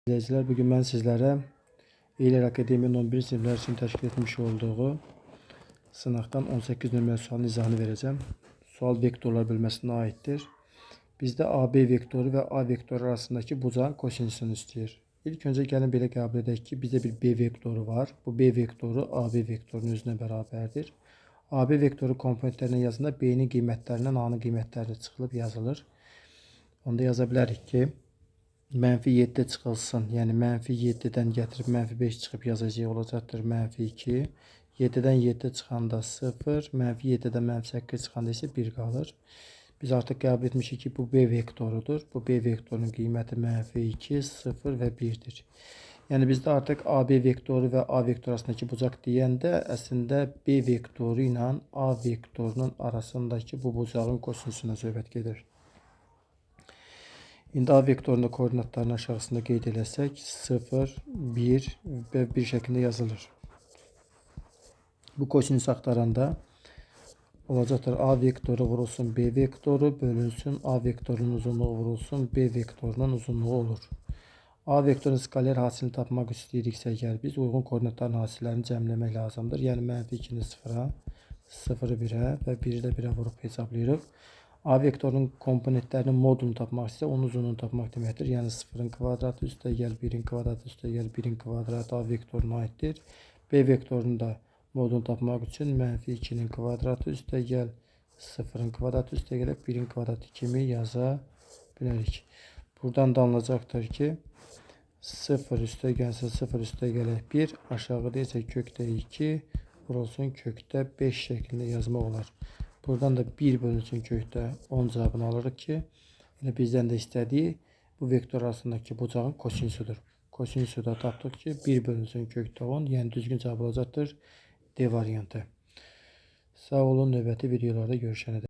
İzleyiciler, bugün ben sizlere İyiler Akademi'nin 11. sınıflar için teşkil etmiş olduğu sınavdan 18 nömrəli sualın izahını vereceğim. Sual vektorlar bölmesine aittir. Bizde AB vektoru ve A vektoru arasındaki bucağın kosinüsünü istiyor. İlk önce gelin belə qəbul edək ki, bizde bir B vektoru var. Bu B vektoru AB vektorunun özünə bərabərdir. AB vektoru komponentlerine yazında B'nin qiymətlərindən A'nın qiymətləri çıxılıb yazılır. Onda yaza bilərik ki, Mənfi 7 çıxılsın. Yəni mənfi 7-dən gətirib mənfi 5 çıxıb yazacaq olacaqdır. Mənfi 2. 7-dən 7 çıxanda 0. Mənfi 7-dən mənfi 8 çıxanda isə 1 qalır. Biz artıq qəbul etmişik ki, bu B vektorudur. Bu B vektorunun qiyməti mənfi 2, 0 və 1-dir. Yəni bizdə artıq AB vektoru və A vektoru arasındakı bucaq deyəndə əslində B vektoru ilə A vektorunun arasındakı bu bucağın kosinüsünə söhbət gedir. İndi A vektorunda koordinatlarını aşağısında qeyd etsək 0, 1 və 1 şəklində yazılır. Bu kosinüs axtaranda olacaqdır A vektoru vurulsun B vektoru bölünsün A vektorunun uzunluğu vurulsun B vektorunun uzunluğu olur. A vektorun skaler hasilini tapmaq istəyiriksə əgər biz uyğun koordinatların hasillərini cəmləmək lazımdır. Yəni mənfi 2-ni 0-a, 0-ı 1-ə və 1-i də 1-ə vurub hesablayırıq. A vektorunun komponentlərinin modulunu tapmaq istəyirsə onun uzunluğunu tapmaq deməkdir. Yəni 0-ın kvadratı üstəgəl 1-in kvadratı üstəgəl 1-in kvadratı A vektoruna aiddir. B vektorunun da modulunu tapmaq üçün mənfi 2-nin kvadratı üstəgəl 0-ın kvadratı üstəgəl 1-in kvadratı kimi yaza bilərik. Buradan da anılacaqdır ki 0 üstəgəlsə 0 üstəgəl 1 aşağıda isə kökdə 2 vurulsun kökdə 5 şəklində yazmaq olar. Buradan da 1 bölünsün kökdə 10 cavabını alırıq ki, yəni bizdən də istədiyi bu vektor arasındakı bucağın kosinüsüdür. Kosinüsü də tapdıq ki, 1 bölünsün kökdə 10, yəni düzgün cavab olacaqdır D variantı. Sağ olun, növbəti videolarda görüşənədək.